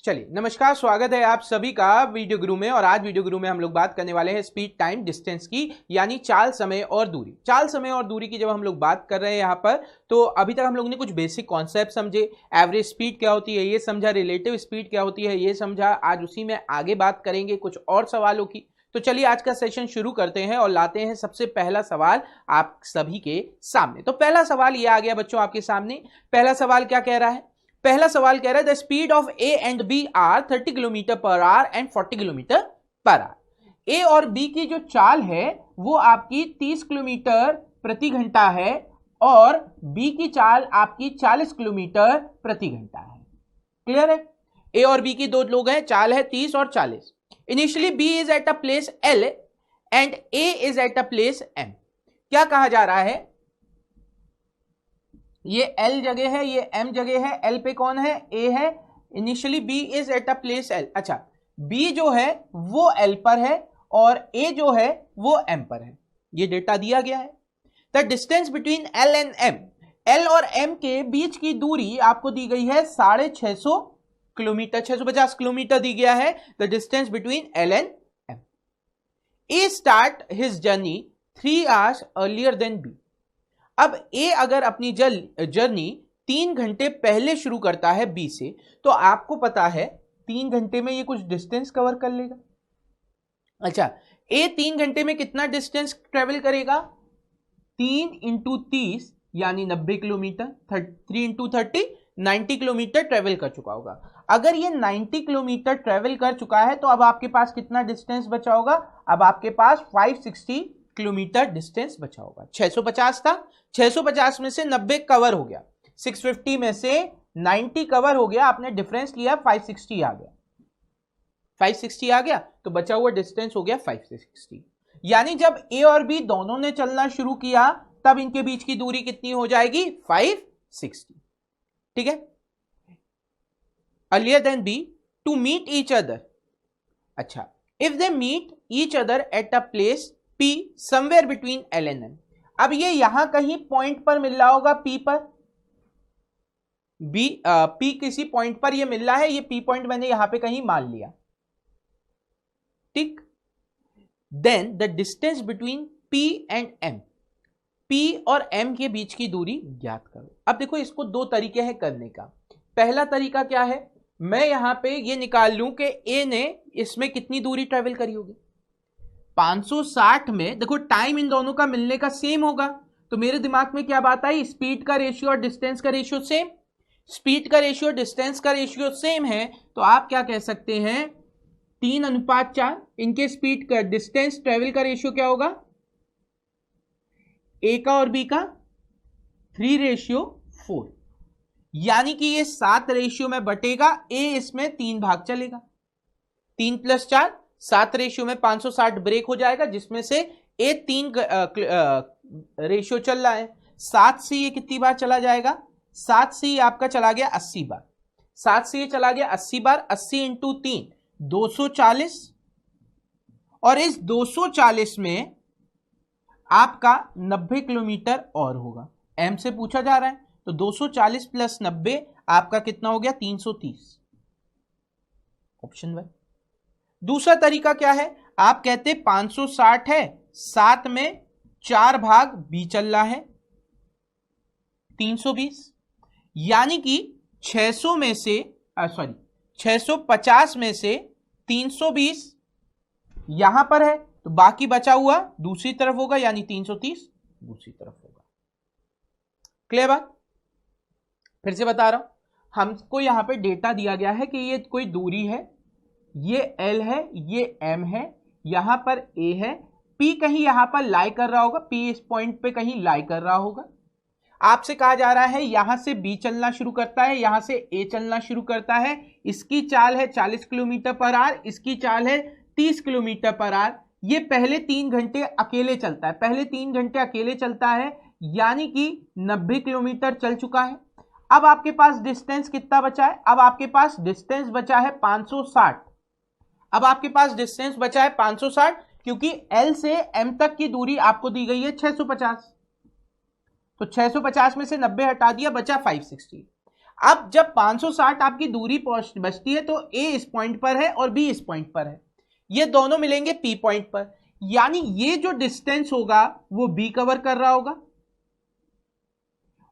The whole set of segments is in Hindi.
चलिए नमस्कार, स्वागत है आप सभी का वीडियो गुरु में। और आज वीडियो गुरु में हम लोग बात करने वाले हैं स्पीड टाइम डिस्टेंस की, यानी चाल, समय और दूरी। चाल, समय और दूरी की जब हम लोग बात कर रहे हैं यहाँ पर, तो अभी तक हम लोग ने कुछ बेसिक कॉन्सेप्ट समझे। एवरेज स्पीड क्या होती है ये समझा, रिलेटिव स्पीड क्या होती है ये समझा। आज उसी में आगे बात करेंगे कुछ और सवालों की। तो चलिए आज का सेशन शुरू करते हैं और लाते हैं सबसे पहला सवाल आप सभी के सामने। तो पहला सवाल ये आ गया बच्चों आपके सामने। पहला सवाल क्या कह रहा है? पहला सवाल कह रहा है the speed of A and B are 30 kilometre per hour and 40 kilometre per hour. A और बी की जो चाल है वो आपकी 30 किलोमीटर प्रति घंटा है और बी की चाल आपकी 40 किलोमीटर प्रति घंटा है। क्लियर है? ए और बी की दो लोग हैं, चाल है 30 और 40। Initially B is at a place L and A is at a place M. क्या कहा जा रहा है? ये L जगह है, ये M जगह है। L पे कौन है? A है। Initially B is at a place L। अच्छा, B जो है वो L पर है और A जो है वो M पर है। ये डेटा दिया गया है। The distance between L and M, L और M के बीच की दूरी आपको दी गई है 650 किलोमीटर, 650 किलोमीटर दी गया है। The distance between L and M। A start his journey 3 hours earlier than B। अब ए अगर अपनी जर्नी 3 घंटे पहले शुरू करता है बी से, तो आपको पता है 3 घंटे में ये कुछ डिस्टेंस कवर कर लेगा। अच्छा, ए 3 घंटे में कितना डिस्टेंस ट्रेवल करेगा? 3 इंटू 30 यानी 90 किलोमीटर। 3 इंटू 30 90 किलोमीटर ट्रेवल कर चुका होगा। अगर ये 90 किलोमीटर ट्रेवल कर चुका है तो अब आपके पास कितना डिस्टेंस बचा होगा? अब आपके पास 560 किलोमीटर डिस्टेंस बचा होगा। 650 था, 650 में से 90 कवर हो गया, 650 में से 90 कवर हो गया, आपने डिफरेंस लिया 560 आ गया। 560 आ गया तो बचा हुआ डिस्टेंस हो गया 560। यानी जब ए और बी दोनों ने चलना शुरू किया तब इनके बीच की दूरी कितनी हो जाएगी? 560। ठीक है? Earlier then B to meet each other. अच्छा, if they meet each other at a place P somewhere between L and M। अब ये यहां कहीं पॉइंट पर मिल रहा होगा P पर। P किसी पॉइंट पर ये मिल रहा है, ये P पॉइंट मैंने यहां पे कहीं मान लिया। ठीक? Then the distance between P and M, P और M के बीच की दूरी ज्ञात करो। अब देखो इसको दो तरीके हैं करने का। पहला तरीका क्या है? मैं यहां पे ये निकाल लूं कि A ने इसमें कितनी दूरी ट्रेवल करी होगी। 560 में देखो टाइम इन दोनों का मिलने का सेम होगा, तो मेरे दिमाग में क्या बात आई? स्पीड का रेशियो और डिस्टेंस का रेशियो सेम। स्पीड का रेशियो डिस्टेंस का रेशियो सेम है तो आप क्या कह सकते हैं? 3:4। इनके स्पीड का डिस्टेंस ट्रेवल का रेशियो क्या होगा? ए का और बी का 3:4, यानी कि ये 7 रेशियो में बटेगा। ए इसमें 3 भाग चलेगा। 3 + 4 7 रेशियो में 560 ब्रेक हो जाएगा, जिसमें से ए 3 रेशियो चल रहा है। 7 से ये कितनी बार चला जाएगा? 7 से ये आपका चला गया 80 बार। 7 से ये चला गया 80 बार। 80 इंटू 3 240, और इस 240 में आपका 90 किलोमीटर और होगा। एम से पूछा जा रहा है तो 240 + 90 आपका कितना हो गया? 330। ऑप्शन 1। दूसरा तरीका क्या है? आप कहते 560 है, 7 में 4 भाग बी चल रहा है 320, यानी कि 650 में से 320 यहां पर है तो बाकी बचा हुआ दूसरी तरफ होगा, यानी 330 दूसरी तरफ होगा। क्लियर बात? फिर से बता रहा हूं, हमको यहां पे डेटा दिया गया है कि ये कोई दूरी है, ये L है, ये M है, यहां पर A है, P कहीं यहां पर लाई कर रहा होगा, P इस पॉइंट पे कहीं लाई कर रहा होगा। आपसे कहा जा रहा है यहां से B चलना शुरू करता है, यहां से A चलना शुरू करता है। इसकी चाल है 40 किलोमीटर पर आवर, इसकी चाल है 30 किलोमीटर पर आवर। ये पहले 3 घंटे अकेले चलता है, पहले 3 घंटे अकेले चलता है, यानी कि 90 किलोमीटर चल चुका है। अब आपके पास डिस्टेंस कितना बचा है? अब आपके पास डिस्टेंस बचा है 560। अब आपके पास डिस्टेंस बचा है 560, क्योंकि L से M तक की दूरी आपको दी गई है 650, तो 650 में से 90 हटा दिया, बचा 560। अब जब 560 आपकी दूरी बचती है तो ए इस पॉइंट पर है और बी इस पॉइंट पर है, ये दोनों मिलेंगे पी पॉइंट पर, यानी ये जो डिस्टेंस होगा वो बी कवर कर रहा होगा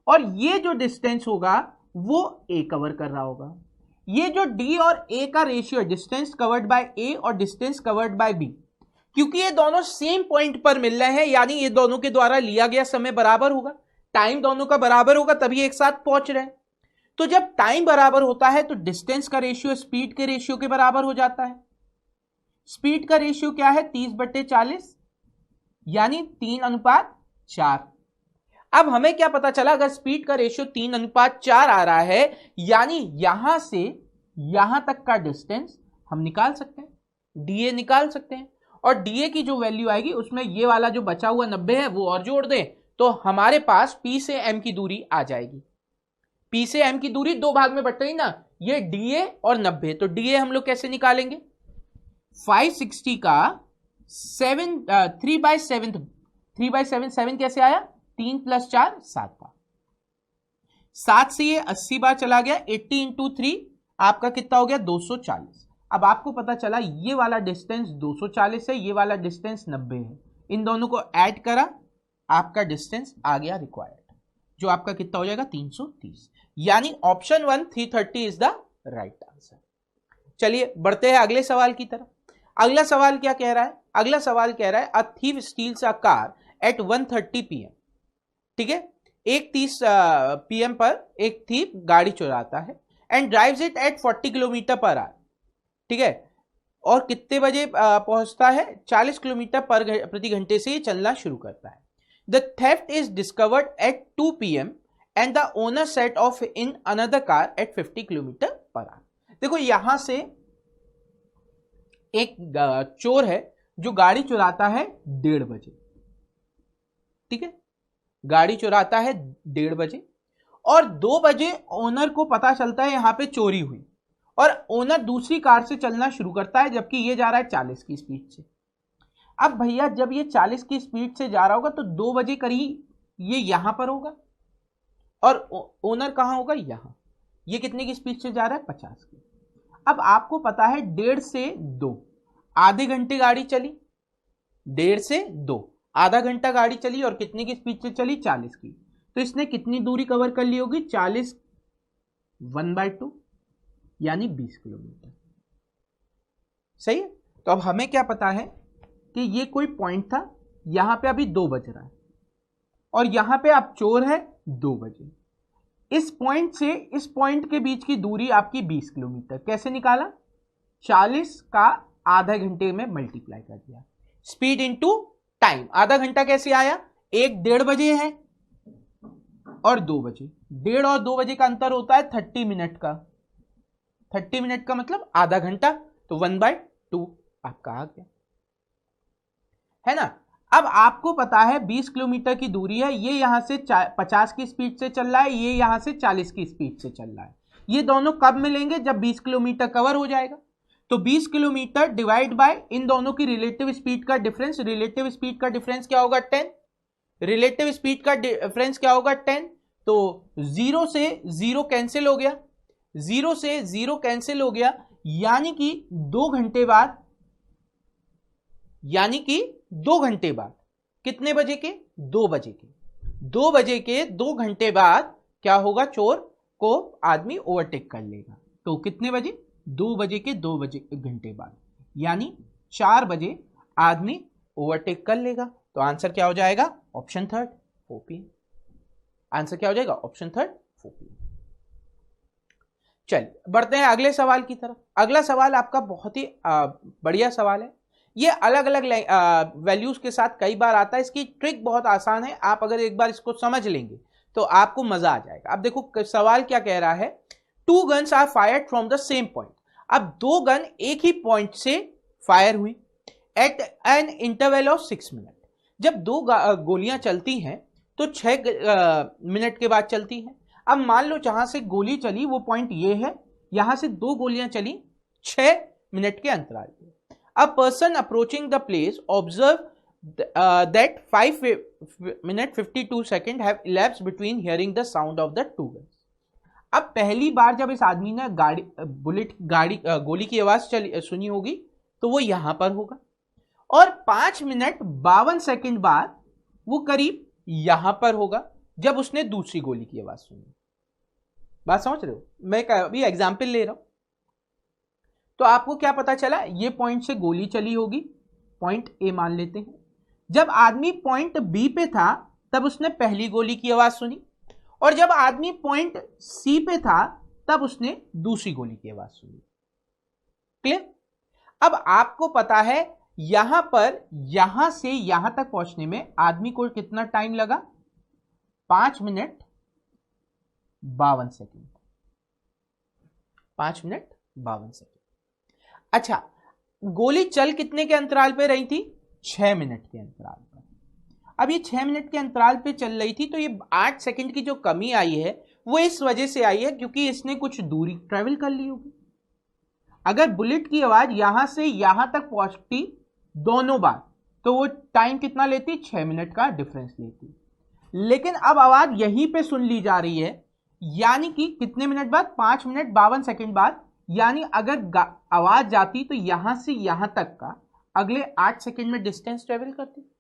और ये जो डिस्टेंस होगा वो ए कवर कर रहा होगा। ये जो डी और ए का रेशियो है, डिस्टेंस कवर्ड बाय ए और डिस्टेंस कवर्ड बाय बी, क्योंकि ये दोनों सेम पॉइंट पर मिल रहे हैं, यानी ये दोनों के द्वारा लिया गया समय बराबर होगा, टाइम दोनों का बराबर होगा, तभी एक साथ पहुंच रहे हैं। तो जब टाइम बराबर होता है तो डिस्टेंस का रेशियो स्पीड के रेशियो के बराबर हो जाता है। स्पीड का रेशियो क्या है? 30/40, यानी 3:4। अब हमें क्या पता चला, अगर स्पीड का रेशियो 3:4 आ रहा है, यानी यहां से यहां तक का डिस्टेंस हम निकाल सकते हैं, डीए निकाल सकते हैं, और डीए की जो वैल्यू आएगी उसमें ये वाला जो बचा हुआ 90 है वो और जोड़ दें तो हमारे पास पी से एम की दूरी आ जाएगी। पी से एम की दूरी दो भाग में बट रही ना, ये डीए और 90, तो डीए हम लोग कैसे निकालेंगे? 560 का 3/7 7 कैसे आया? 3 + 4 7 का, 7 से ये 80 बार चला गया, 80 × 3 आपका कितना हो गया? 240। अब आपको पता चला ये वाला डिस्टेंस 240 है, ये वाला डिस्टेंस 90 है, इन दोनों को ऐड करा, आपका डिस्टेंस आ गया रिक्वायर्ड, जो आपका कितना हो जाएगा? 330। यानी option 1 330 is the right answer. चलिए बढ़ते हैं अगले सवाल की तरफ। अगला सवाल क्या कह रहा है? अगला सवाल कह रहा है a thief steals a car at 1:30 PM। ठीक है, 1:30 PM पर एक थीव गाड़ी चुराता है and drives it at 40 km/h। ठीक है, और कितने बजे पहुंचता है? 40 किलोमीटर प्रति घंटे से ये चलना शुरू करता है। The theft is discovered at 2 PM and the owner set off in another car at 50 km/h। देखो यहां से एक चोर है जो गाड़ी चुराता है 1:30 बजे। ठीक है, गाड़ी चुराता है 1:30 बजे और 2 बजे ओनर को पता चलता है यहां पे चोरी हुई और ओनर दूसरी कार से चलना शुरू करता है, जबकि ये जा रहा है 40 की स्पीड से। अब भैया जब ये 40 की स्पीड से जा रहा होगा तो 2 बजे करीब ये यहां पर होगा और ओनर कहां होगा? यहां। ये कितने की स्पीड से जा रहा है? 50 की। अब आपको पता है 1:30 से 2 आधे घंटे गाड़ी चली, 1:30 से 2 आधा घंटा गाड़ी चली और कितने की स्पीड से चली? 40 की। तो इसने कितनी दूरी कवर कर ली होगी? 40 1/2 यानी 20 किलोमीटर। सही है। तो अब हमें क्या पता है कि ये कोई पॉइंट था, यहां पे अभी 2 बज रहा है और यहां पे आप चोर है 2 बजे। इस पॉइंट से इस पॉइंट के बीच की दूरी आपकी 20 किलोमीटर। कैसे निकाला? 40 का आधा घंटे में मल्टीप्लाई कर दिया, स्पीड इनटू टाइम। आधा घंटा कैसे आया? एक 1:30 बजे है और 2 बजे, 1:30 और 2 बजे का अंतर होता है 30 मिनट का। 30 मिनट का मतलब आधा घंटा, तो 1/2 आपका आ गया, है ना। अब आपको पता है 20 किलोमीटर की दूरी है, ये यहां से 50 की स्पीड से चल रहा है, ये यहां से 40 की स्पीड से चल रहा है। ये दोनों कब मिलेंगे? जब 20 किलोमीटर कवर हो जाएगा। तो 20 किलोमीटर डिवाइड बाय इन दोनों की रिलेटिव स्पीड का डिफरेंस। रिलेटिव स्पीड का डिफरेंस क्या होगा? 10। रिलेटिव स्पीड का डिफरेंस क्या होगा? 10। तो 0 से 0 कैंसिल हो गया, 0 से 0 कैंसिल हो गया, यानी कि 2 घंटे बाद, यानी कि 2 घंटे बाद कितने बजे के? 2 बजे के। 2 बजे के 2 घंटे बाद क्या होगा? चोर को आदमी ओवरटेक कर लेगा। तो कितने बजे? 2 बजे के 2 घंटे बाद, यानी 4 बजे आदमी ओवरटेक कर लेगा। तो आंसर क्या हो जाएगा? Option 3 4 PM। आंसर क्या हो जाएगा? Option 3 4 PM। चलिए बढ़ते हैं अगले सवाल की तरफ। अगला सवाल आपका बहुत ही बढ़िया सवाल है। ये अलग अलग वैल्यूज के साथ कई बार आता है। इसकी ट्रिक बहुत आसान है, आप अगर एक बार इसको समझ लेंगे तो आपको मजा आ जाएगा। अब देखो सवाल क्या कह रहा है, 2 guns are fired from the same point. अब 2 गन एक ही पॉइंट से फायर हुई at an interval of 6 minute. जब 2 गोलियां चलती हैं तो 6 मिनट के बाद चलती हैं। अब मान लो जहां से गोली चली वो पॉइंट ये है, यहां से 2 गोलियां चली 6 मिनट के अंतराल पे। A person approaching the place observed that 5 minutes 52 seconds have elapsed between hearing the sound of the 2 guns. अब पहली बार जब इस आदमी ने गोली की आवाज सुनी होगी तो वो यहां पर होगा, और 5 मिनट 52 सेकंड बाद वो करीब यहां पर होगा जब उसने दूसरी गोली की आवाज सुनी। बात समझ रहे हो? मैं अभी एग्जाम्पल ले रहा हूं। तो आपको क्या पता चला, ये पॉइंट से गोली चली होगी, पॉइंट ए मान लेते हैं। जब आदमी पॉइंट बी पे था तब उसने पहली गोली की आवाज सुनी, और जब आदमी पॉइंट सी पे था तब उसने दूसरी गोली की आवाज सुनी। क्लियर? अब आपको पता है यहां पर यहां से यहां तक पहुंचने में आदमी को कितना टाइम लगा, 5 मिनट 52 सेकंड। 5 minute 52 second. अच्छा, गोली चल कितने के अंतराल पे रही थी? 6 मिनट के अंतराल पर। अब ये 6 मिनट के अंतराल पे चल रही थी, तो ये 8 सेकंड की जो कमी आई है वो इस वजह से आई है क्योंकि इसने कुछ दूरी ट्रेवल कर ली होगी। अगर बुलेट की आवाज यहां से यहां तक पहुंचती दोनों बार तो वो टाइम कितना लेती? 6 मिनट का डिफरेंस लेती। लेकिन अब आवाज यहीं पे सुन ली जा रही है, यानी कि कितने मिनट बाद? 5 मिनट 52 सेकंड बाद। यानी अगर आवाज जाती तो यहां से यहां तक का अगले 8 सेकंड में डिस्टेंस ट्रेवल करती।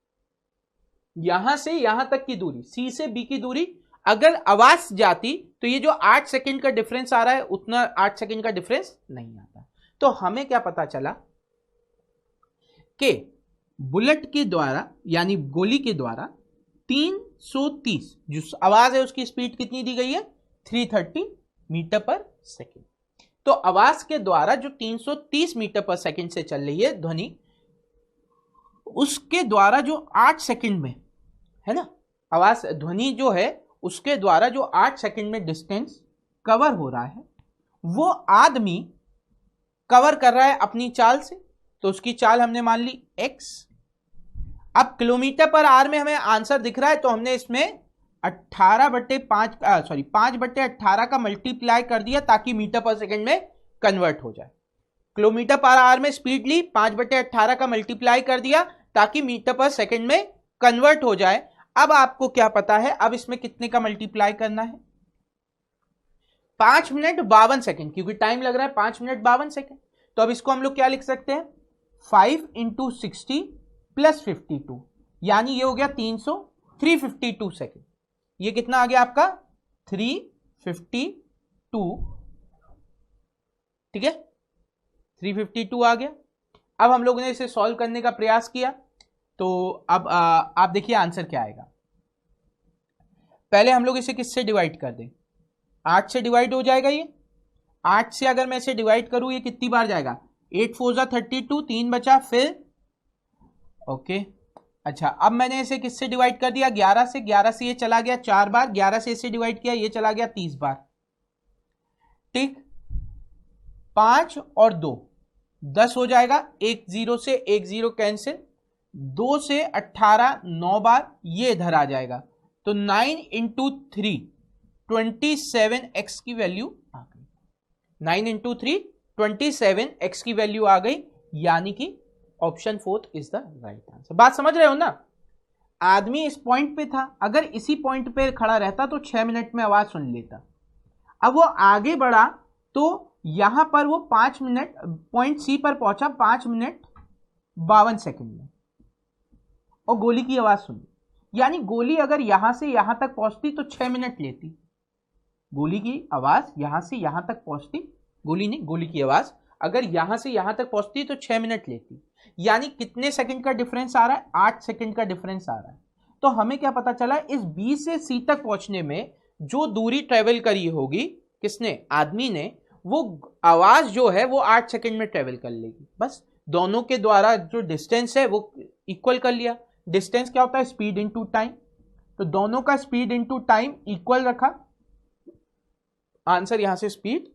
यहां से यहां तक की दूरी, सी से बी की दूरी, अगर आवाज जाती तो ये जो 8 सेकंड का डिफरेंस आ रहा है उतना 8 सेकंड का डिफरेंस नहीं आता। तो हमें क्या पता चला कि बुलेट के द्वारा यानी गोली के द्वारा 330 जो आवाज है उसकी स्पीड कितनी दी गई है? 330 मीटर पर सेकेंड। तो आवाज के द्वारा जो 330 मीटर पर सेकेंड से चल रही है ध्वनि, उसके द्वारा जो 8 सेकंड में है ना आवाज ध्वनि जो है उसके द्वारा जो 8 सेकंड में डिस्टेंस कवर हो रहा है वो आदमी कवर कर रहा है अपनी चाल से। तो उसकी चाल हमने मान ली x। अब किलोमीटर पर आवर में हमें आंसर दिख रहा है तो हमने इसमें 5/18 का मल्टीप्लाई कर दिया ताकि मीटर पर सेकंड में कन्वर्ट हो जाए। किलोमीटर पर आवर में स्पीड ली, 5/18 का मल्टीप्लाई कर दिया ताकि मीटर पर सेकंड में कन्वर्ट हो जाए। अब आपको क्या पता है, अब इसमें कितने का मल्टीप्लाई करना है? 5 मिनट 52 सेकंड, क्योंकि टाइम लग रहा है 5 मिनट 52 सेकंड। तो अब इसको हम लोग क्या लिख सकते हैं? 5 × 60 + 52, यानी ये हो गया 352 सेकंड। ये कितना आ गया आपका? 352। ठीक है, 352 आ गया। अब हम लोगों ने इसे सॉल्व करने का प्रयास किया तो अब आप देखिए आंसर क्या आएगा। पहले हम लोग इसे किससे डिवाइड कर दें? 8 से डिवाइड हो जाएगा। ये 8 से अगर मैं इसे डिवाइड करूं ये कितनी बार जाएगा? 8 4 = 32, 3 बचा, फिर ओके। अच्छा, अब मैंने इसे किससे डिवाइड कर दिया? 11 से। 11 से ये चला गया 4 बार, 11 से इसे डिवाइड किया ये चला गया 30 बार। ठीक, 5 और 2 10 हो जाएगा, 1 0 से 1 0 कैंसिल, 2 से 18 9 बार, ये इधर आ जाएगा। तो 9 × 3 27x की वैल्यू आ गई। 9 × 3 27x की वैल्यू आ गई, यानी कि option 4 is the right answer. बात समझ रहे हो ना? आदमी इस पॉइंट पे था, अगर इसी पॉइंट पे खड़ा रहता तो 6 मिनट में आवाज सुन लेता। अब वो आगे बढ़ा तो यहां पर वो 5 मिनट पॉइंट सी पर पहुंचा 5 मिनट 52 सेकंड में, और गोली की आवाज सुनी। यानी गोली अगर यहां से यहां तक पहुंचती तो 6 मिनट लेती। गोली की आवाज यहां से यहां तक पहुंचती, गोली की आवाज अगर यहां से यहां तक पहुंचती तो 6 मिनट लेती। यानी कितने सेकंड का डिफरेंस आ रहा है? 8 सेकंड का डिफरेंस आ रहा है। तो हमें क्या पता चला, इस बी से सी तक पहुंचने में जो दूरी ट्रेवल करी होगी किसने? आदमी ने। वो आवाज जो है वो 8 सेकंड में ट्रेवल कर लेगी। बस दोनों के द्वारा जो डिस्टेंस है वो इक्वल कर लिया। डिस्टेंस क्या होता है? Speed into time. तो दोनों का स्पीड इनटू टाइम इक्वल रखा, आंसर यहां से स्पीड।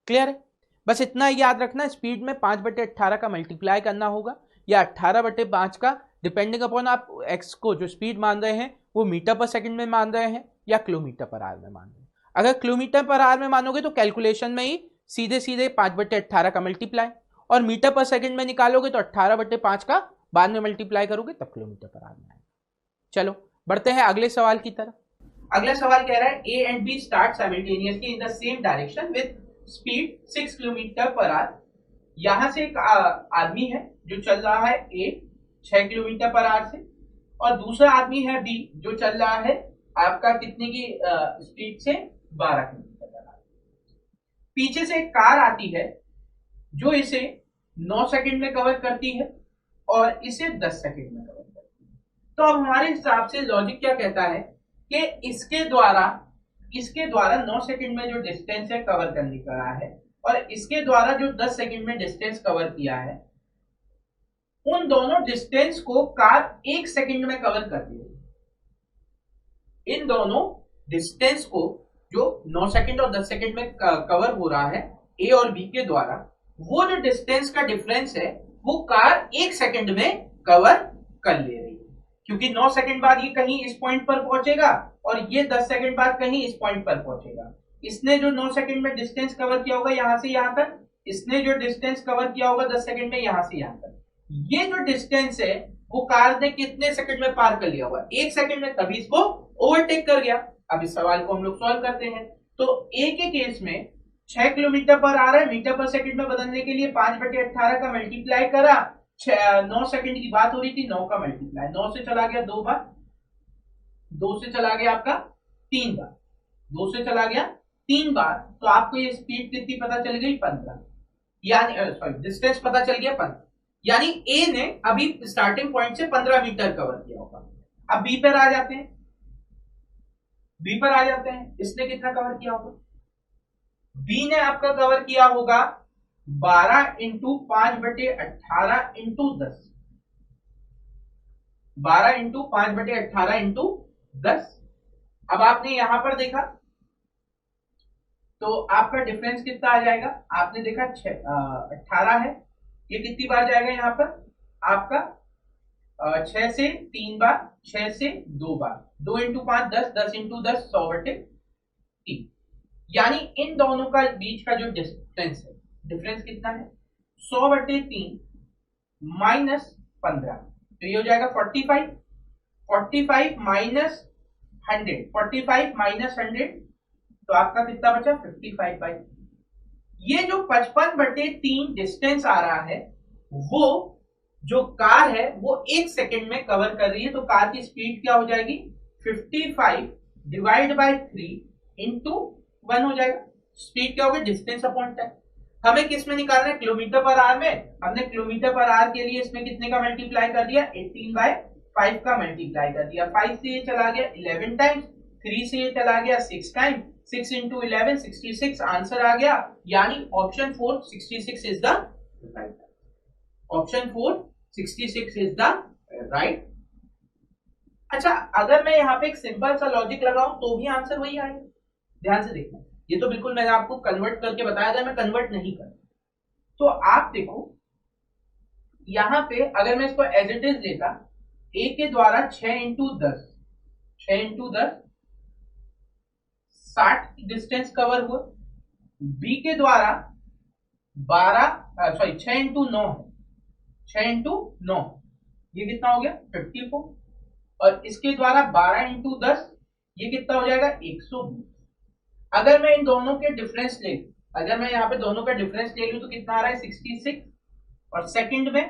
क्लियर है? बस इतना याद रखना, स्पीड में 5/18 का मल्टीप्लाई करना होगा, या 18/5 का, डिपेंडिंग अपॉन आप एक्स को जो स्पीड मान रहे हैं वो मीटर पर सेकंड में मान रहे हैं या किलोमीटर पर आवर में मान रहे हैं। अगर किलोमीटर पर आवर में मानोगे तो कैलकुलेशन में ही सीधे सीधे 5/18 का मल्टीप्लाई, और मीटर पर सेकंड में निकालोगे तो 18/5 का बाद में मल्टीप्लाई करोगे तब किलोमीटर पर आवर में आएगा। चलो बढ़ते हैं अगले सवाल की तरफ। अगला सवाल कह रहा है A and B start simultaneously in the same direction with speed 6 kilometre per hour. यहां से एक आदमी है जो चल रहा है ए 6 किलोमीटर पर आवर से, और दूसरा आदमी है बी जो चल रहा है आपका कितने की स्पीड से 12 किलोमीटर पर आवर। पीछे से एक कार आती है जो इसे 9 सेकंड में कवर करती है और इसे 10 सेकंड में कवर करती है। तो अब हमारे हिसाब से लॉजिक क्या कहता है कि इसके द्वारा 9 सेकंड में जो डिस्टेंस है कवर करने का रहा है, और इसके द्वारा जो 10 सेकंड में डिस्टेंस कवर किया है, उन दोनों डिस्टेंस को कार 1 सेकंड में कवर करती है। इन दोनों डिस्टेंस को जो 9 सेकंड और 10 सेकंड में कवर हो रहा है ए और बी के द्वारा, वो जो डिस्टेंस का डिफरेंस है वो कार 1 सेकंड में कवर कर ले रही है, क्योंकि 9 सेकंड बाद ये कहीं इस पॉइंट पर पहुंचेगा और ये 10 सेकंड बाद कहीं इस पॉइंट पर पहुंचेगा। इसने जो 9 सेकंड में डिस्टेंस कवर किया होगा यहां से यहां तक, इसने जो डिस्टेंस कवर किया होगा 10 सेकंड में यहां से यहां तक, ये जो डिस्टेंस है वो कार ने कितने सेकंड में पार कर लिया होगा? 1 सेकंड में, तभी इसको ओवरटेक कर गया। अब इस सवाल को हम लोग सॉल्व करते हैं। तो ए के केस में 6 किलोमीटर पर आ रहा है, मीटर पर सेकंड में बदलने के लिए 5/18 का मल्टीप्लाई करा, 9 सेकंड की बात हो रही थी, 9 का मल्टीप्लाई, 9 से चला गया 2 बार, 2 से चला गया आपका 3 बार, 2 से चला गया 3 बार, तो आपको ये स्पीड कितनी पता चल गई? 15, यानी सॉरी डिस्टेंस पता चल गया 15, यानी ए ने अभी स्टार्टिंग पॉइंट से 15 मीटर कवर किया होगा। अब बी पर आ जाते हैं, बी पर आ जाते हैं, इसने कितना कवर किया होगा? बी ने आपका कवर किया होगा 12 इंटू 5/18 इंटू 10, 12 इंटू 5/18 इंटू 10। अब आपने यहां पर देखा तो आपका डिफरेंस कितना आ जाएगा? आपने देखा 18 है, ये कितनी बार जाएगा यहां पर आपका 6 से 3 बार, 6 से 2 बार, 2 इंटू 5 10, 10 इंटू 10 100/3, यानी इन दोनों का बीच का जो डिस्टेंस है, डिफरेंस कितना है? 100/3 माइनस 15, तो ये हो जाएगा 45, 45 माइनस 100, 45 माइनस 100, तो आपका कितना बचा? 55/। ये जो 55/3 डिस्टेंस आ रहा है वो जो कार है वो 1 सेकंड में कवर कर रही है, तो कार की स्पीड क्या हो जाएगी? 55 डिवाइड बाय 3 इंटू 1 हो जाएगा। स्पीड क्या होगी? Distance upon time. हमें किस में निकालना है? किलोमीटर पर आवर में। हमने किलोमीटर पर आवर के लिए इसमें कितने का मल्टीप्लाई कर दिया? 18/5 का मल्टीप्लाई कर दिया। 5 से ये चला गया 11 टाइम्स, 3 से ये चला गया 6 टाइम, 6 इंटू 11 66 आंसर आ गया, यानी option 4 66 is the right. Option 4 66 is the right. अच्छा, अगर मैं यहाँ पे एक सिंपल सा लॉजिक लगाऊं तो भी आंसर वही आएगा। ध्यान से देखना, ये तो बिल्कुल मैंने आपको कन्वर्ट करके बताया था, मैं कन्वर्ट नहीं कर। तो आप देखो यहां पे अगर मैं इसको एज इट इज लेता, ए के द्वारा 6 इंटू 10, 6 इंटू 10 60 डिस्टेंस कवर हुआ, बी के द्वारा 6 इंटू 9, 6 इंटू 9 ये कितना हो गया? 54, और इसके द्वारा 12 इंटू 10 ये कितना हो जाएगा? 120। अगर मैं इन दोनों के डिफरेंस ले, अगर मैं यहाँ पे दोनों का डिफरेंस ले लूं तो कितना आ रहा है? 66, और सेकंड में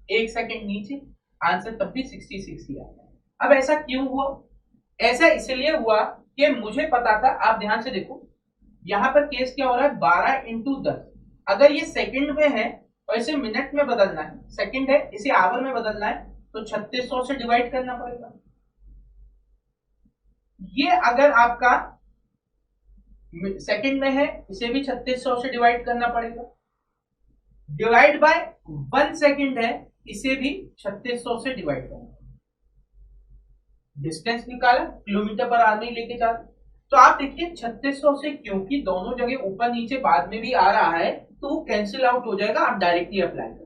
1 सेकंड नीचे, आंसर तब भी 66 ही आ रहा है। अब ऐसा क्यों हुआ? ऐसा इसलिए हुआ कि मुझे पता था, आप ध्यान से देखो यहां पर केस क्या हो रहा है? 12 इंटू 10, अगर ये सेकंड में है और इसे मिनट में बदलना है, सेकंड है इसे आवर में बदलना है, तो 3600 से डिवाइड करना पड़ेगा। ये अगर आपका सेकंड में है, इसे भी 3600 से डिवाइड करना पड़ेगा। डिवाइड बाय 1 सेकंड है, इसे भी 3600 से डिवाइड करना। डिस्टेंस निकाला, किलोमीटर पर आवर में लेके जा, तो आप देखिए 3600 से, क्योंकि दोनों जगह ऊपर नीचे बाद में भी आ रहा है, तो वो कैंसिल आउट हो जाएगा। आप डायरेक्टली अप्लाई करें,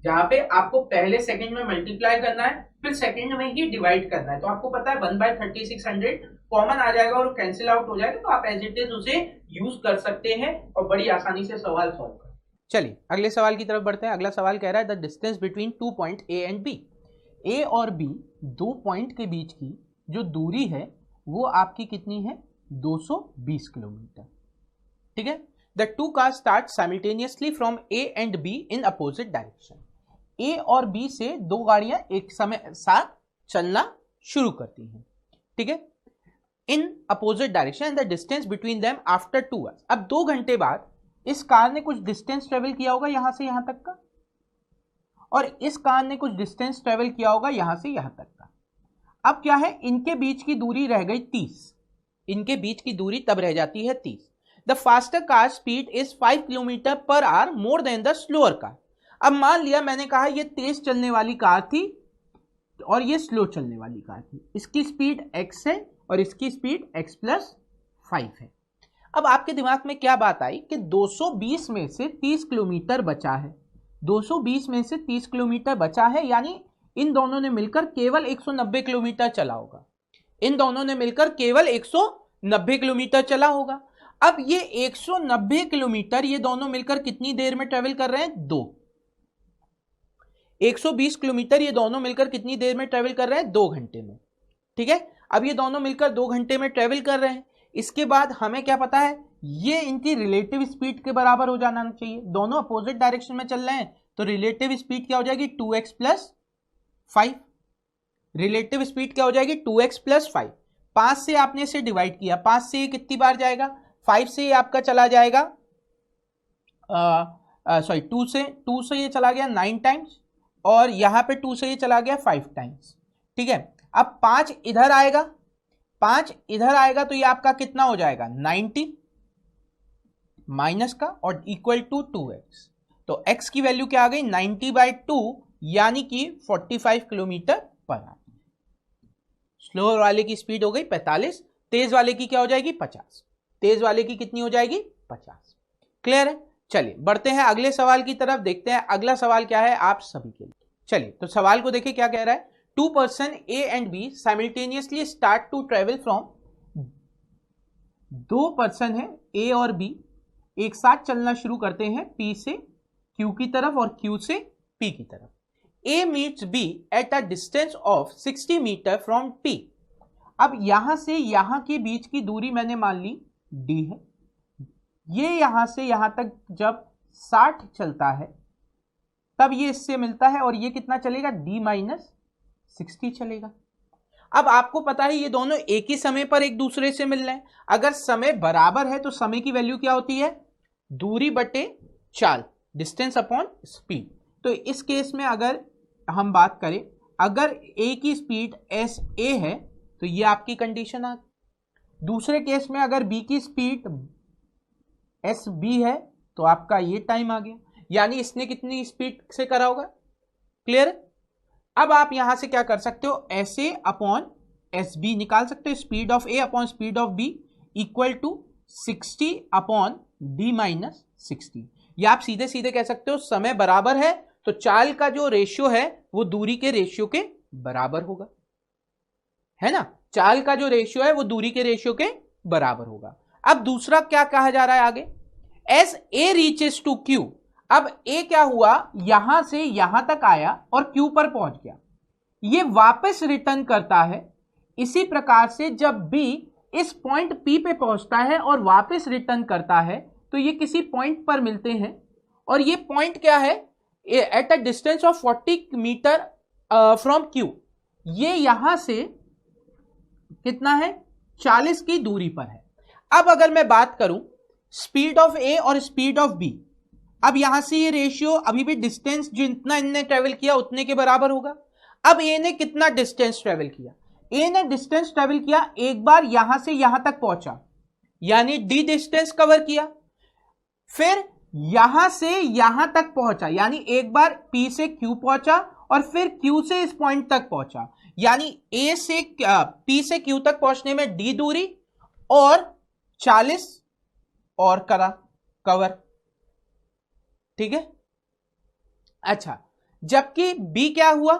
जहां पे आपको पहले सेकंड में मल्टीप्लाई करना है, फिर सेकंड में ही डिवाइड करना है, तो आपको पता है 1/3600 कॉमन आ जाएगा और कैंसिल आउट हो जाएगा, तो आप एज इट इज उसे यूज कर सकते हैं और बड़ी आसानी से सवाल सॉल्व कर। चलिए अगले सवाल की तरफ बढ़ते हैं। अगला सवाल कह रहा है the distance between 2 point A and B. A और बी दो पॉइंट के बीच की जो दूरी है वो आपकी कितनी है, 220 किलोमीटर। ठीक है। The two cars start simultaneously from A and B in opposite direction. A और बी से दो गाड़ियां एक समय साथ चलना शुरू करती हैं। ठीक है, इन opposite direction and the distance between them after 2 hours. अब 2 घंटे बाद इस कार ने कुछ डिस्टेंस ट्रेवल किया होगा यहां से यहां तक का, और इस कार ने कुछ डिस्टेंस ट्रेवल किया होगा यहां से यहां तक का। अब क्या है, इनके बीच की दूरी रह गई 30, इनके बीच की दूरी तब रह जाती है 30। The faster car speed is 5 kilometre per our more than the slower car. अब मान लिया मैंने कहा ये तेज चलने वाली कार थी और ये स्लो चलने वाली कार थी, इसकी स्पीड x है और इसकी स्पीड x+5 है। अब आपके दिमाग में क्या बात आई कि 220 में से 30 किलोमीटर बचा है, 220 में से 30 किलोमीटर बचा है, यानी इन दोनों ने मिलकर केवल 190 किलोमीटर चला होगा, इन दोनों ने मिलकर केवल 190 किलोमीटर चला होगा। अब ये 190 किलोमीटर ये दोनों मिलकर कितनी देर में ट्रेवल कर रहे हैं, 2। 120 किलोमीटर ये दोनों मिलकर कितनी देर में ट्रेवल कर रहे हैं, 2 घंटे में। ठीक है, अब ये दोनों मिलकर 2 घंटे में ट्रेवल कर रहे हैं। इसके बाद हमें क्या पता है, ये इनकी रिलेटिव स्पीड के बराबर हो जाना चाहिए। दोनों अपोजिट डायरेक्शन में चल रहे हैं तो रिलेटिव स्पीड क्या हो जाएगी, 2x+5। रिलेटिव स्पीड क्या हो जाएगी, 2x+5। 5 से आपने इसे डिवाइड किया, 5 से ये कितनी बार जाएगा, 5 से ये आपका चला जाएगा, 2 से ये चला गया 9 टाइम्स, और यहां पे 2 से ये चला गया 5 टाइम्स। ठीक है, अब 5 इधर आएगा, 5 इधर आएगा तो ये आपका कितना हो जाएगा, 90 माइनस का और इक्वल टू 2x। तो x की वैल्यू क्या आ गई, 90/2 यानी कि 45 किलोमीटर पर आवर। स्लो वाले की स्पीड हो गई 45, तेज वाले की क्या हो जाएगी, 50। तेज वाले की कितनी हो जाएगी, 50। क्लियर है। चलिए बढ़ते हैं अगले सवाल की तरफ, देखते हैं अगला सवाल क्या है आप सभी के लिए। चलिए तो सवाल को देखिए क्या कह रहा है। 2 person A and B simultaneously start to travel from, 2 person है A और B एक साथ चलना शुरू करते हैं P से Q की तरफ और Q से P की तरफ। A meets B at a distance of 60 metre from P। अब यहां से यहां के बीच की दूरी मैंने मान ली D है। ये यहां से यहां तक जब 60 चलता है तब ये इससे मिलता है और ये कितना चलेगा, D-60 चलेगा। अब आपको पता है ये दोनों एक ही समय पर एक दूसरे से मिल रहे हैं। अगर समय बराबर है तो समय की वैल्यू क्या होती है, दूरी बटे चाल, डिस्टेंस अपॉन स्पीड। तो इस केस में अगर हम बात करें, अगर A की स्पीड SA है तो ये आपकी कंडीशन आ। दूसरे केस में अगर B की स्पीड SB है तो आपका ये टाइम आ गया, यानी इसने कितनी स्पीड से करा होगा। क्लियर। अब आप यहां से क्या कर सकते हो, SA अपॉन SB निकाल सकते हो। Speed of A upon speed of B equal to 60 upon D-60। या आप सीधे सीधे कह सकते हो समय बराबर है तो चाल का जो रेशियो है वो दूरी के रेशियो के बराबर होगा, है ना। चाल का जो रेशियो है वो दूरी के रेशियो के बराबर होगा। अब दूसरा क्या कहा जा रहा है आगे, as A reaches to Q. अब ए क्या हुआ, यहां से यहां तक आया और क्यू पर पहुंच गया, ये वापस रिटर्न करता है। इसी प्रकार से जब बी इस पॉइंट पी पे पहुंचता है और वापस रिटर्न करता है तो ये किसी पॉइंट पर मिलते हैं, और ये पॉइंट क्या है, at a distance of 40 metre from Q. ये यहां से कितना है, 40 की दूरी पर है। अब अगर मैं बात करूं स्पीड ऑफ ए और स्पीड ऑफ बी, अब यहां से ये रेशियो अभी भी डिस्टेंस जितना इनने ट्रेवल किया उतने के बराबर होगा। अब ए ने कितना डिस्टेंस ट्रेवल किया, ए ने डिस्टेंस ट्रेवल किया, एक बार यहां से यहां तक पहुंचा यानी डी डिस्टेंस कवर किया, फिर यहां से यहां तक पहुंचा यानी एक बार पी से क्यू पहुंचा और फिर क्यू से इस पॉइंट तक पहुंचा, यानी ए से पी से क्यू तक पहुंचने में डी दूरी और 40 और करा कवर। ठीक है। अच्छा, जबकि बी क्या हुआ,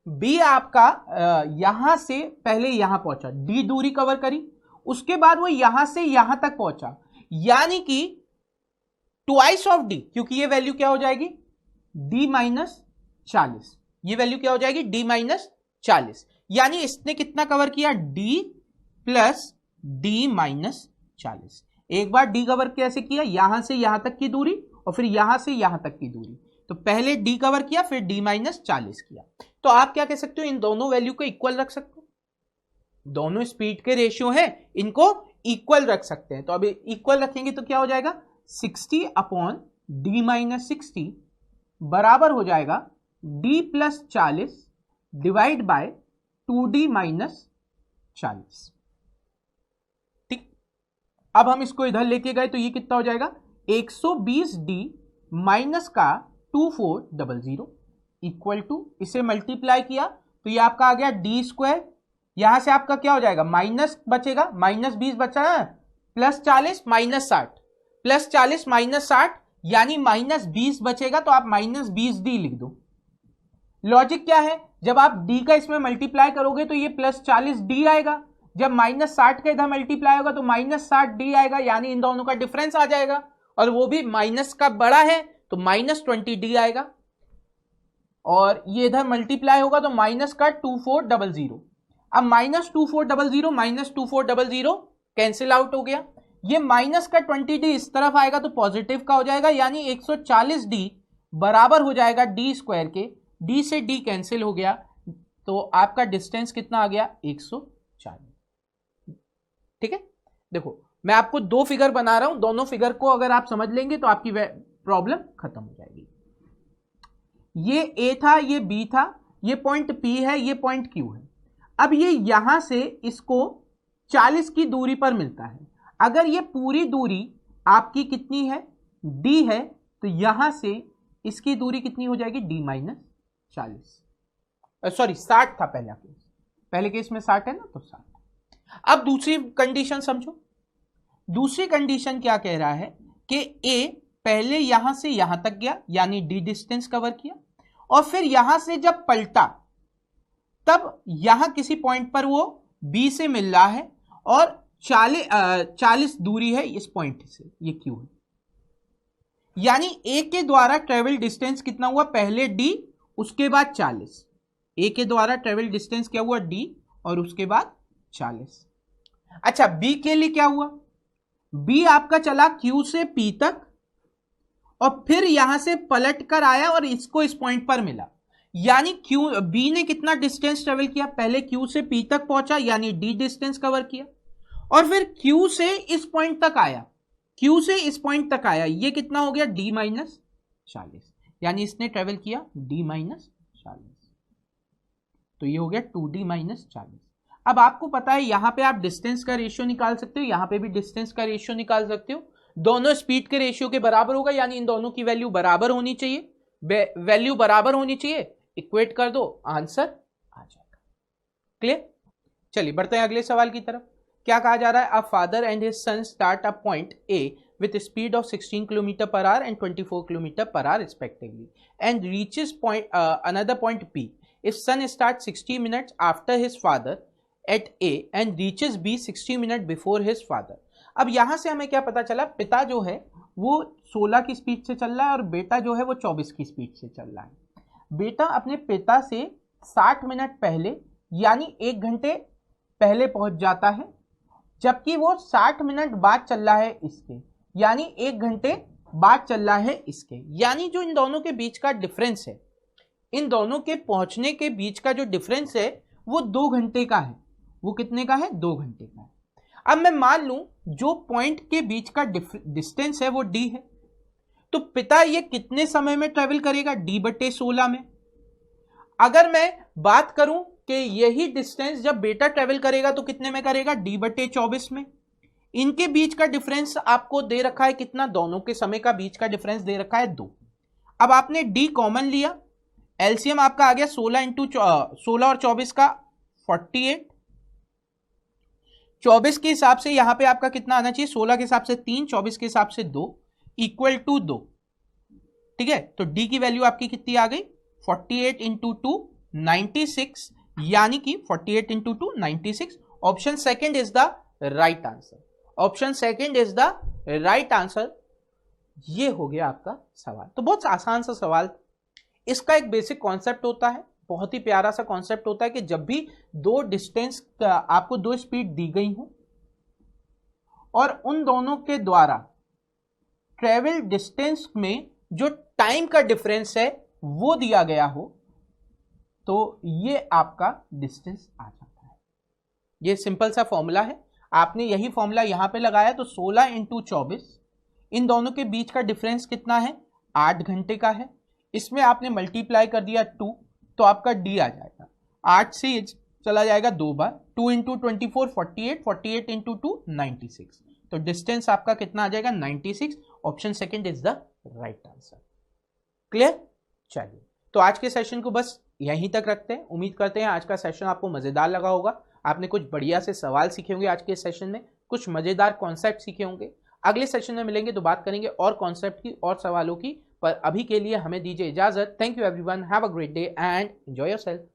बी आपका यहां से पहले यहां पहुंचा, डी दूरी कवर करी, उसके बाद वो यहां से यहां तक पहुंचा, यानी कि ट्वाइस ऑफ डी, क्योंकि ये वैल्यू क्या हो जाएगी, D-40। ये वैल्यू क्या हो जाएगी, D-40, यानी इसने कितना कवर किया, d प्लस d माइनस 40। एक बार d कवर कैसे किया, यहां से यहां तक की दूरी और फिर यहां से यहां तक की दूरी, तो पहले d कवर किया फिर d माइनस 40 किया। तो आप क्या कह सकते हो, इन दोनों वैल्यू को इक्वल रख सकते हो, दोनों स्पीड के रेशियो हैं, इनको इक्वल रख सकते हैं। तो अभी इक्वल रखेंगे तो क्या हो जाएगा, 60 अपॉन d माइनस 60 बराबर हो जाएगा d plus 40 divide by 2d minus 40। ठीक, अब हम इसको इधर लेके गए तो ये कितना हो जाएगा, 120d माइनस का 2400 इक्वल टू, इसे मल्टीप्लाई किया तो ये आपका आ गया डी स्क्वायर, यहां से आपका क्या हो जाएगा, माइनस बचेगा, माइनस 20 बचा है, प्लस 40 माइनस 60, प्लस 40 माइनस 60 यानी माइनस 20 बचेगा, तो आप माइनस 20d लिख दो। लॉजिक क्या है, जब आप d का इसमें मल्टीप्लाई करोगे तो ये प्लस 40d आएगा, जब माइनस 60 का इधर मल्टीप्लाई होगा तो माइनस 60d आएगा, यानी इन दोनों का डिफरेंस आ जाएगा, और वो भी माइनस का बड़ा है तो माइनस 20d आएगा, और ये इधर मल्टीप्लाई होगा तो माइनस का 2400। अब माइनस 2400 माइनस 2400 कैंसिल आउट हो गया, ये माइनस का 20d इस तरफ आएगा तो पॉजिटिव का हो जाएगा, यानी 140d बराबर हो जाएगा d स्क्वायर के, d से d कैंसिल हो गया, तो आपका डिस्टेंस कितना आ गया, 140। ठीक है, देखो मैं आपको दो फिगर बना रहा हूं, दोनों फिगर को अगर आप समझ लेंगे तो आपकी प्रॉब्लम खत्म हो जाएगी। ये A था, ये B था, ये पॉइंट P है, ये पॉइंट Q है। अब ये यहां से इसको 40 की दूरी पर मिलता है, अगर ये पूरी दूरी आपकी कितनी है, D है, तो यहां से इसकी दूरी कितनी हो जाएगी, D माइनस 40, सॉरी 60 था पहले केस में 60 है ना, तो 60। अब दूसरी कंडीशन समझो, दूसरी कंडीशन क्या कह रहा है कि A पहले यहां से यहां तक गया, यानी D डिस्टेंस कवर किया, और फिर यहां से जब पलटा तब यहां किसी पॉइंट पर वो B से मिल रहा है, और 40 दूरी है इस पॉइंट से, ये Q है, यानी A के द्वारा ट्रेवल डिस्टेंस कितना हुआ, पहले D उसके बाद 40, A के द्वारा ट्रेवल डिस्टेंस क्या हुआ, D और उसके बाद 40। अच्छा B के लिए क्या हुआ, B आपका चला Q से P तक और फिर यहां से पलट कर आया और इसको इस पॉइंट पर मिला, यानी B ने कितना डिस्टेंस ट्रेवल किया, पहले Q से P तक पहुंचा यानी D डिस्टेंस कवर किया, और फिर Q से इस पॉइंट तक आया, Q से इस पॉइंट तक आया, ये कितना हो गया, D माइनस 40, यानी इसने ट्रेवल किया D माइनस 40, तो ये हो गया 2D माइनस 40। अब आपको पता है यहां पे आप डिस्टेंस का रेशियो निकाल सकते हो, यहां पे भी डिस्टेंस का रेशियो निकाल सकते हो, दोनों स्पीड के रेशियो के बराबर होगा, यानी इन दोनों की वैल्यू बराबर होनी चाहिए, वैल्यू बराबर होनी चाहिए, इक्वेट कर दो, आंसर आ जाएगा। क्लियर, चलिए बढ़ते हैं अगले सवाल की तरफ। क्या कहा जा रहा है, a father and his son start a point A with a speed of 16 km per hour and 24 km per hour respectively and reaches another point B. If son starts 60 minutes after his father at A and reaches B 60 minutes before his father. अब यहां से हमें क्या पता चला, पिता जो है वो 16 की स्पीड से चल रहा है और बेटा जो है वो 24 की स्पीड से चल रहा है। बेटा अपने पिता से 60 मिनट पहले यानी 1 घंटे पहले पहुंच जाता है, जबकि वो 60 मिनट बाद चल रहा है इसके, यानी 1 घंटे बाद चल रहा है इसके, यानी जो इन दोनों के बीच का डिफरेंस है, इन दोनों के पहुंचने के बीच का जो डिफरेंस है वो 2 घंटे का है। वो कितने का है, 2 घंटे का है। अब मैं मान लूं जो पॉइंट के बीच का डिस्टेंस है वो d है, तो पिता ये कितने समय में ट्रेवल करेगा, d/16 में। अगर मैं बात करूं कि यही डिस्टेंस जब बेटा ट्रेवल करेगा तो कितने में करेगा, d/24 में। इनके बीच का डिफरेंस आपको दे रखा है कितना, दोनों के समय का बीच का डिफरेंस दे रखा है 2। अब आपने d कॉमन लिया, एलसीएम आपका आ गया 16 और 24 का 48, 24 के हिसाब से यहां पे आपका कितना आना चाहिए, 16 के हिसाब से 3, 24 के हिसाब से 2 इक्वल टू 2। ठीक है, तो d की वैल्यू आपकी कितनी आ गई, 48 इंटू 2 96, यानी कि 48 into 2 96। Option second is the right answer, option second is the right answer. ये हो गया आपका सवाल। तो बहुत आसान सा सवाल, इसका एक बेसिक कॉन्सेप्ट होता है बहुत ही प्यारा सा कॉन्सेप्ट होता है कि जब भी दो डिस्टेंस आपको दो स्पीड दी गई हो और उन दोनों के द्वारा ट्रेवल डिस्टेंस में जो टाइम का डिफरेंस है वो दिया गया हो, तो ये आपका डिस्टेंस आ जाता है। ये सिंपल सा फॉर्मूला है, आपने यही फॉर्मूला यहां पे लगाया तो 16 इंटू 24, इन दोनों के बीच का डिफरेंस कितना है, 8 घंटे का है। इसमें आपने मल्टीप्लाई कर दिया 2, तो आपका डी आ जाएगा। 8 से चला जाएगा 2 बार, 2 इंटू 24 48, 48 इंटू 2 96, तो डिस्टेंस आपका कितना आ जाएगा 96। Option second is the right answer. Clear? चलिए, तो आज के सेशन को बस यहीं तक रखते हैं। उम्मीद करते हैं आज का सेशन आपको मजेदार लगा होगा, आपने कुछ बढ़िया से सवाल सीखे होंगे आज के सेशन में, कुछ मजेदार कॉन्सेप्ट सीखे होंगे। अगले सेशन में मिलेंगे तो बात करेंगे और कॉन्सेप्ट की और सवालों की, पर अभी के लिए हमें दीजिए इजाजत। Thank you everyone, have a great day and enjoy yourself.